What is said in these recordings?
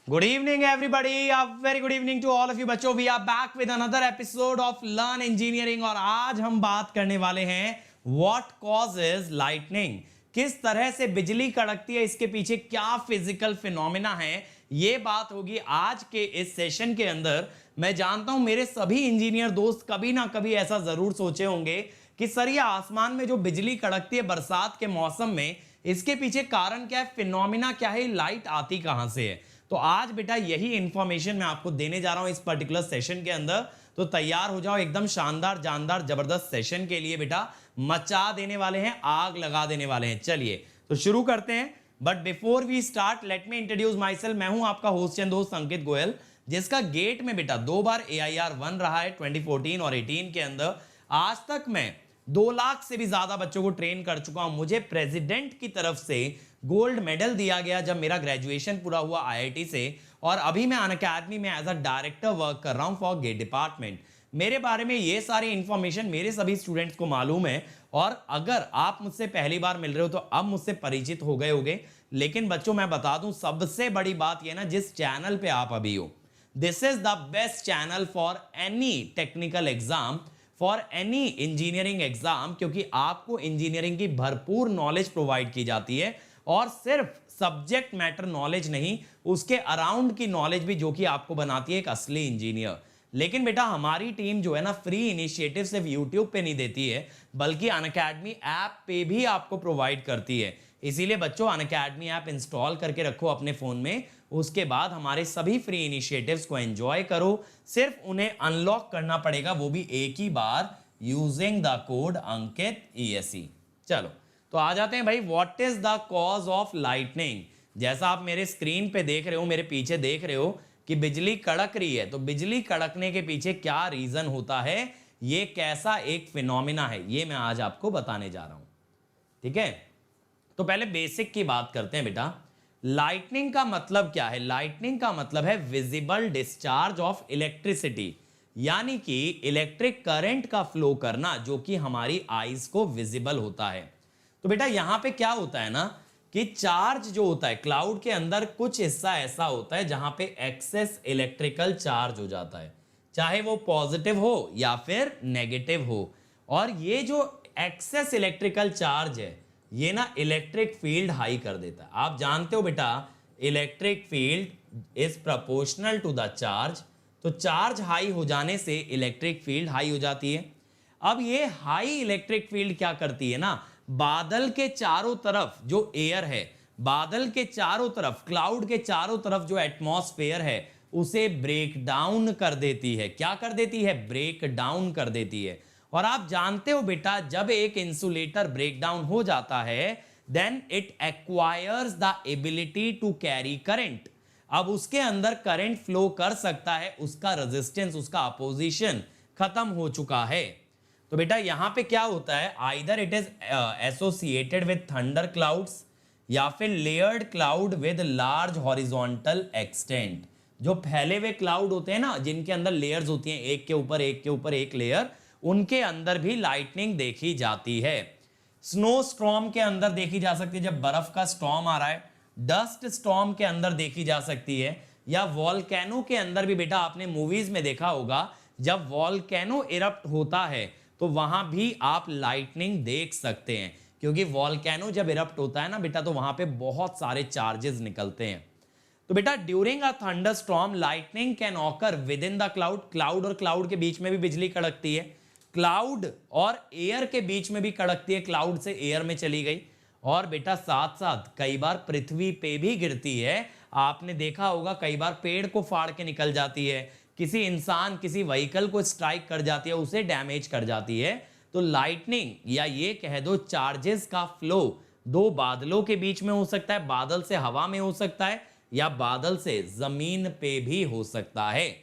Good evening, everybody. A very good evening to all of you बच्चों. We are back with another episode of Learn Engineering और आज हम बात करने वाले हैं What causes lightning? किस तरह से बिजली कड़कती है, इसके पीछे क्या फिजिकल फिनोमिना है, ये बात होगी आज के इस सेशन के अंदर. मैं जानता हूं मेरे सभी इंजीनियर दोस्त कभी ना कभी ऐसा जरूर सोचे होंगे कि सर ये आसमान में जो बिजली कड़कती है बरसात के मौसम में, इसके पीछे कारण क्या है, फिनोमिना क्या है, लाइट आती कहां से है. तो आज बेटा यही इंफॉर्मेशन मैं आपको देने जा रहा हूं इस पर्टिकुलर सेशन के अंदर. तो तैयार हो जाओ एकदम शानदार जानदार जबरदस्त सेशन के लिए. बेटा मचा देने वाले हैं, आग लगा देने वाले हैं. चलिए तो शुरू करते हैं. But before we start let me introduce myself. मैं हूं आपका होस्ट एंड दोस्त अंकित गोयल, जिसका गेट में बेटा 2 बार AIR 1 रहा है 2014 और 18 के अंदर. आज तक मैं 2 लाख से भी ज्यादा बच्चों को ट्रेन कर चुका हूं. मुझे प्रेसिडेंट की तरफ से गोल्ड मेडल दिया गया जब मेरा ग्रेजुएशन पूरा हुआ IIT से, और अभी मैं अनअकैडमी में एज अ डायरेक्टर वर्क कर रहा हूं फॉर गेट डिपार्टमेंट. मेरे बारे में ये सारी इंफॉर्मेशन मेरे सभी स्टूडेंट्स को मालूम है, और अगर आप मुझसे पहली बार मिल रहे हो तो अब मुझसे परिचित हो गए होंगे. लेकिन बच्चों मैं बता दूं सबसे बड़ी बात यह ना, जिस चैनल पे आप अभी हो, this is the best channel for any technical exam, for any engineering exam, क्योंकि आपको इंजीनियरिंग की भरपूर नॉलेज प्रोवाइड की जाती है. और सिर्फ सब्जेक्ट मैटर नॉलेज नहीं, उसके अराउंड की नॉलेज भी, जो कि आपको बनाती है एक असली इंजीनियर. लेकिन बेटा हमारी टीम जो है ना, फ्री इनिशिएटिव सिर्फ यूट्यूब पे नहीं देती है, बल्कि अनअकैडमी ऐप पे भी आपको प्रोवाइड करती है. इसीलिए बच्चों अनअकैडमी ऐप इंस्टॉल करके रखो अपने फोन में. उसके बाद हमारे सभी फ्री इनिशिएटिव्स को एंजॉय करो. सिर्फ उन्हें अनलॉक करना पड़ेगा, वो भी एक ही बार, using the code Ankit ESE. चलो तो आ जाते हैं भाई. What is the cause of lightning? जैसा आप मेरे स्क्रीन पे देख रहे हो, मेरे पीछे देख रहे हो कि बिजली कड़क रही है, तो बिजली कड़कने के पीछे क्या रीजन होता है, ये कैसा एक फिनोमिना है, ये मैं आज आपको बताने जा रहा हूं. ठीक है, तो पहले बेसिक की बात करते हैं बेटा. लाइटनिंग का मतलब क्या है? लाइटनिंग का मतलब है विजिबल डिस्चार्ज ऑफ इलेक्ट्रिसिटी, यानी कि इलेक्ट्रिक करंट का फ्लो करना जो कि हमारी आईज को विजिबल होता है. तो बेटा यहां पे क्या होता है ना, कि चार्ज जो होता है क्लाउड के अंदर, कुछ हिस्सा ऐसा होता है जहां पे एक्सेस इलेक्ट्रिकल चार्ज हो जाता है, चाहे वो पॉजिटिव हो या फिर नेगेटिव हो. और ये जो एक्सेस इलेक्ट्रिकल चार्ज है, ये ना इलेक्ट्रिक फील्ड हाई कर देता है. आप जानते हो बेटा electric field is proportional to the charge. तो चार्ज हाई हो जाने से इलेक्ट्रिक फील्ड हाई हो जाती है. अब ये हाई इलेक्ट्रिक फील्ड क्या करती है ना, बादल के चारों तरफ जो एयर है, बादल के चारों तरफ, क्लाउड के चारों तरफ जो एटमॉस्फेयर है, उसे ब्रेक डाउन कर देती है. क्या कर देती है? ब्रेक डाउन कर देती है. और आप जानते हो बेटा जब एक इंसुलेटर ब्रेक डाउन हो जाता है, then it acquires the ability to carry current. अब उसके अंदर करंट फ्लो कर सकता है, उसका रेजिस्टेंस, उसका अपोजिशन खत्म हो चुका है. तो बेटा यहां पे क्या होता है, either it is associated with thunder clouds या फिर layered cloud with large horizontal extent. जो फैले हुए क्लाउड होते हैं ना, जिनके अंदर लेयर्स होती हैं, एक के ऊपर एक के ऊपर एक लेयर, उनके अंदर भी लाइटनिंग देखी जाती है. स्नो स्टॉर्म के अंदर देखी जा सकती है, जब बर्फ का स्टॉर्म आ रहा है. डस्ट स्टॉर्म के अंदर देखी जा सकती है, या वॉल्केनो के अंदर भी बेटा आपने मूवीज में देखा होगा, जब वॉल्केनो इरप्ट होता है तो वहां भी आप लाइटनिंग देख सकते हैं. क्योंकि वॉल्केनो जब इरप्ट होता है ना बेटा, तो वहां पे बहुत सारे चार्जेस निकलते हैं. तो बेटा during a thunderstorm lightning can occur with in the cloud. Cloud और क्लाउड के बीच में भी बिजली कड़कती है, क्लाउड और एयर के बीच में भी कड़कती है, क्लाउड से एयर में चली गई. और बेटा साथ साथ कई बार पृथ्वी पे भी गिरती है. आपने देखा होगा कई बार पेड़ को फाड़ के निकल जाती है, किसी इंसान किसी व्हीकल को स्ट्राइक कर जाती है, उसे डैमेज कर जाती है. तो लाइटनिंग या ये कह दो चार्जेस का फ्लो दो बादलों के बीच में हो सकता है, बादल से हवा में हो सकता है, या बादल से जमीन पे भी हो सकता है.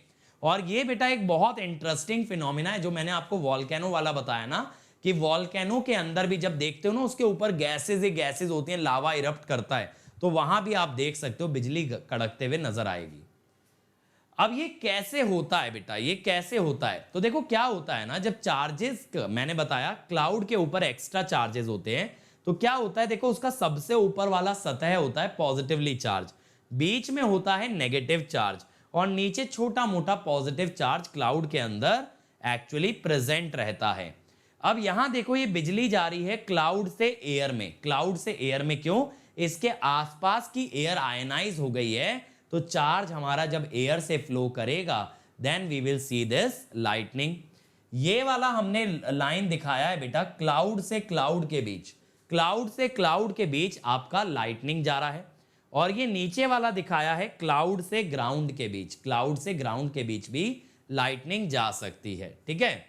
और ये बेटा एक बहुत इंटरेस्टिंग फिनोमिना है जो मैंने आपको वॉल्केनो वाला बताया ना, कि वॉल्केनो के अंदर भी जब देखते हो ना, उसके ऊपर गैसेज ही गैसेज होती हैं, लावा इरप्ट करता है, तो वहां भी आप देख सकते हो बिजली कड़कते हुए नजर आएगी. अब ये कैसे होता है बेटा, ये कैसे होता है? तो देखो क्या होता है ना, जब चार्जेस, मैंने बताया क्लाउड के ऊपर एक्स्ट्रा चार्जेस होते हैं, तो क्या होता है देखो, उसका सबसे ऊपर वाला सतह होता है पॉजिटिवली चार्ज. बीच में होता है नेगेटिव चार्ज और नीचे छोटा मोटा पॉजिटिव चार्ज क्लाउड के अंदर एक्चुअली प्रेजेंट रहता है। अब यहां देखो ये बिजली जा रही है क्लाउड से एयर में। क्लाउड से एयर में क्यों? इसके आसपास की एयर आयनाइज हो गई है, तो चार्ज हमारा जब एयर से फ्लो करेगा then we will see this lightning. ये वाला हमने लाइन दिखाया है बेटा क्लाउड से क्लाउड के बीच, क्लाउड से क्लाउड के बीच आपका लाइटनिंग जा रहा है। और ये नीचे वाला दिखाया है क्लाउड से ग्राउंड के बीच, क्लाउड से ग्राउंड के बीच भी लाइटनिंग जा सकती है। ठीक है,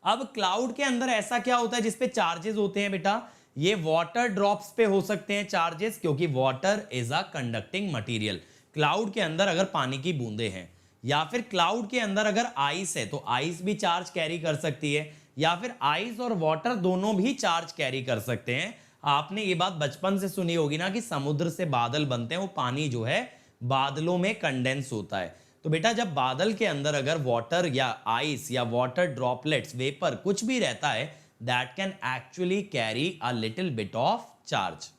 अब क्लाउड के अंदर ऐसा क्या होता है जिसपे चार्जेस होते हैं बेटा? ये वाटर ड्रॉप्स पे हो सकते हैं चार्जेस, क्योंकि water is a conducting material. Cloud के अंदर अगर पानी की बूंदें हैं, या फिर क्लाउड के अंदर अगर आइस है तो आइस भी चार्ज कैरी कर सकती है, या फिर आइस और वाटर दोनों भी चार्ज कैरी कर सकते हैं। आपने ये बात बचपन से सुनी होगी ना कि समुद्र से बादल बनते हैं, वो पानी जो है बादलों में कंडेंस होता है। तो बेटा जब बादल के अंदर अगर वाटर या आइस या वाटर ड्रॉपलेट्स, वेपर कुछ भी रहता है, that can actually carry a little bit of charge.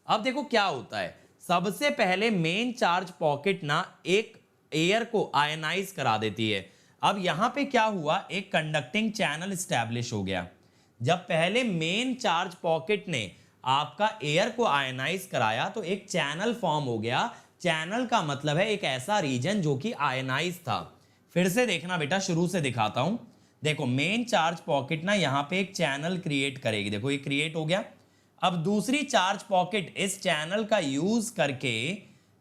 अब देखो क्या होता है, सबसे पहले मेन चार्ज पॉकेट ना एक एयर को आयनाइज करा देती है। अब यहां पे क्या हुआ, एक कंडक्टिंग चैनल स्टैब्लिश हो गया। जब पहले मेन चार्ज पॉकेट ने आपका एयर को आयनाइज कराया तो एक चैनल फॉर्म हो गया। चैनल का मतलब है एक ऐसा रीजन जो कि आयनाइज था। फिर से देखना बेटा, शुरू से दिखाता हूं। देखो मेन चार्ज पॉकेट ना यहां पे एक चैनल क्रिएट करेगी, देखो ये क्रिएट हो गया। अब दूसरी चार्ज पॉकेट इस चैनल का यूज करके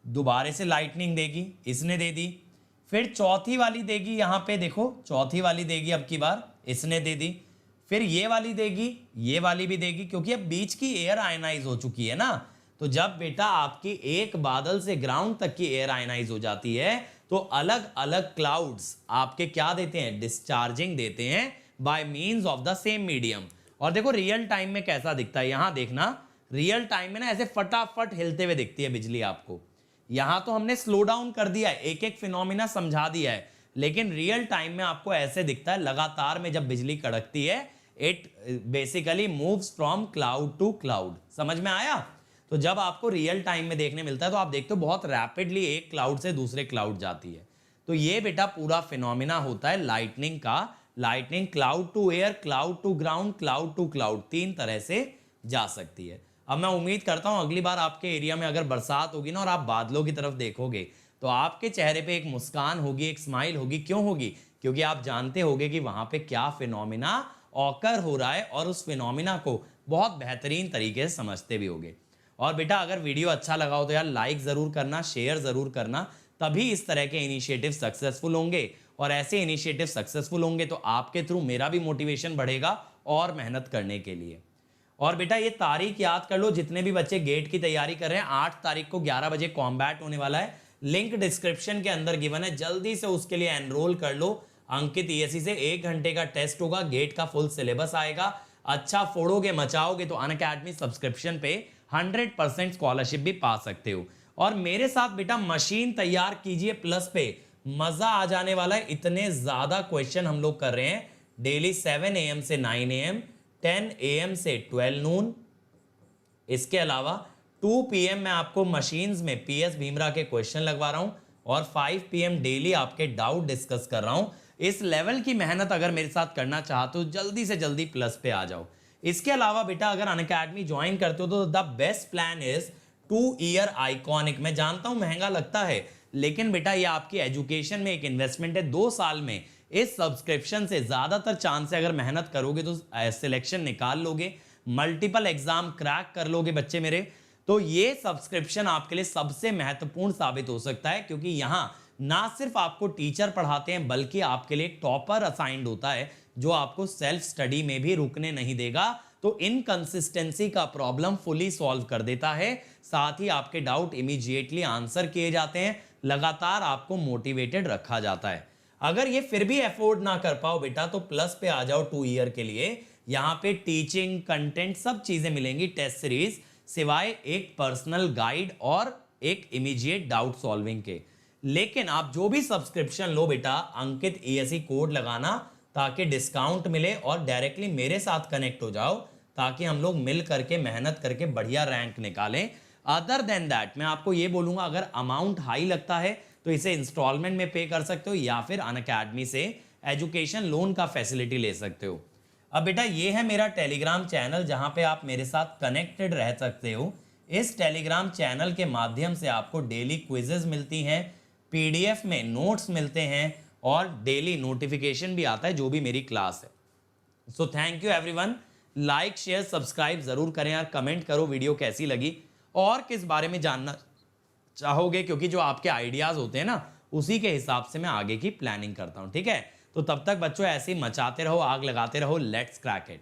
दोबारा से लाइटनिंग देगी, इसने दे दी। फिर चौथी वाली देगी, यहां पे देखो चौथी वाली देगी, अब की बार इसने दे दी। फिर ये वाली देगी, ये वाली भी देगी, क्योंकि अब बीच की एयर आयनाइज हो चुकी है ना। तो जब बेटा आपकी एक बादल से ग्राउंड तक की एयर आयनाइज हो जाती है तो अलग अलग क्लाउड्स आपके क्या देते हैं, डिस्चार्जिंग देते हैं by means of the same medium. और देखो रियल टाइम में कैसा दिखता है, यहां देखना रियल टाइम में ना ऐसे फटाफट हिलते हुए दिखती है बिजली आपको। यहां तो हमने स्लो डाउन कर दिया है, एक एक फिनोमिना समझा दिया है, लेकिन रियल टाइम में आपको ऐसे दिखता है लगातार में जब बिजली कड़कती है, it basically moves from cloud to cloud. समझ में आया? तो जब आपको रियल टाइम में देखने मिलता है तो आप देखते हो बहुत रैपिडली एक क्लाउड से दूसरे क्लाउड जाती है। तो ये बेटा पूरा फिनोमिना होता है लाइटनिंग का। Lightning cloud to air, cloud to ground, cloud to cloud, तीन तरह से जा सकती है। अब मैं उम्मीद करता हूं अगली बार आपके एरिया में अगर बरसात होगी ना और आप बादलों की तरफ देखोगे तो आपके चेहरे पे एक मुस्कान होगी, एक स्माइल होगी। क्यों होगी? क्योंकि आप जानते होगे कि वहां पे क्या फिनोमिना ऑकर हो रहा है और उस फिनोमिना को बहुत बेहतरीन तरीके से समझते भी होगे। और बेटा अगर वीडियो अच्छा लगा हो तो यार लाइक जरूर करना, शेयर जरूर करना, तभी इस तरह के इनिशिएटिव सक्सेसफुल होंगे। और ऐसे इनिशिएटिव सक्सेसफुल होंगे तो आपके थ्रू मेरा भी मोटिवेशन बढ़ेगा और मेहनत करने के लिए। और बेटा ये तारीख याद कर लो, जितने भी बच्चे गेट की तैयारी कर रहे हैं 8 तारीख को 11 बजे कॉम्बैट होने वाला है। लिंक डिस्क्रिप्शन के अंदर गिवन है, जल्दी से उसके लिए एनरोल कर लो। अंकित ईएसई से 1 घंटे का टेस्ट होगा, गेट का फुल सिलेबस आएगा। अच्छा फोड़ोगे मचाओगे तो अनअकैडमी सब्सक्रिप्शन पे 100% स्कॉलरशिप भी पा सकते हो। और मेरे साथ बेटा मशीन तैयार कीजिए प्लस पे, मजा आ जाने वाला है। इतने ज्यादा क्वेश्चन हम लोग कर रहे हैं डेली 7 AM से 9 AM, 10 AM से 12 नून। इसके अलावा 2 PM मैं आपको मशीन्स में PS भीमरा के क्वेश्चन लगवा रहा हूं और 5 PM डेली आपके डाउट डिस्कस कर रहा हूं। इस लेवल की मेहनत अगर मेरे साथ करना चाहते हो जल्दी से जल्दी प्लस पे आ जाओ। इसके अलावा बेटा अगर अनअकैडमी ज्वाइन करते हो तो the best plan is 2 year iconic. मैं जानता हूं महंगा लगता है, लेकिन बेटा ये आपकी एजुकेशन में एक इन्वेस्टमेंट है। 2 साल में इस सब्सक्रिप्शन से ज्यादातर चांस है, अगर मेहनत करोगे तो सिलेक्शन निकाल लोगे, मल्टीपल एग्जाम क्रैक कर लोगे बच्चे मेरे। तो ये सब्सक्रिप्शन आपके लिए सबसे महत्वपूर्ण साबित हो सकता है, क्योंकि यहां ना सिर्फ आपको टीचर पढ़ाते हैं बल्कि आपके लिए टॉपर असाइंड होता है जो आपको सेल्फ स्टडी में भी रुकने नहीं देगा। तो इनकंसिस्टेंसी का प्रॉब्लम फुली सॉल्व कर देता है, साथ ही आपके डाउट इमीडिएटली आंसर किए जाते हैं, लगातार आपको मोटिवेटेड रखा जाता है। अगर ये फिर भी अफोर्ड ना कर पाओ बेटा तो प्लस पे आ जाओ 2 ईयर के लिए। यहाँ पे टीचिंग कंटेंट सब चीजें मिलेंगी, टेस्ट सीरीज, सिवाय एक पर्सनल गाइड और एक इमीडिएट डाउट सॉल्विंग के। लेकिन आप जो भी सब्सक्रिप्शन लो बेटा अंकित ईएसई कोड लगाना ताकि डिस्काउंट मिले और डायरेक्टली मेरे साथ कनेक्ट हो जाओ, ताकि हम लोग मिल करके मेहनत करके बढ़िया रैंक निकालें। अदर देन दैट मैं आपको ये बोलूंगा, अगर अमाउंट हाई लगता है तो इसे इंस्टॉलमेंट में पे कर सकते हो या फिर अनअकैडमी से एजुकेशन लोन का फैसिलिटी ले सकते हो। अब बेटा ये है मेरा टेलीग्राम चैनल जहां पे आप मेरे साथ कनेक्टेड रह सकते हो। इस टेलीग्राम चैनल के माध्यम से आपको डेली क्विजेज मिलती हैं, पीडीएफ में नोट्स मिलते हैं और डेली नोटिफिकेशन भी आता है जो भी मेरी क्लास है। So thank you everyone. Like share subscribe जरूर करें यार, कमेंट करो वीडियो कैसी लगी और किस बारे में जानना चाहोगे, क्योंकि जो आपके आइडियाज होते हैं ना उसी के हिसाब से मैं आगे की प्लानिंग करता हूं। ठीक है, तो तब तक बच्चों ऐसे ही मचाते रहो, आग लगाते रहो। Let's crack it.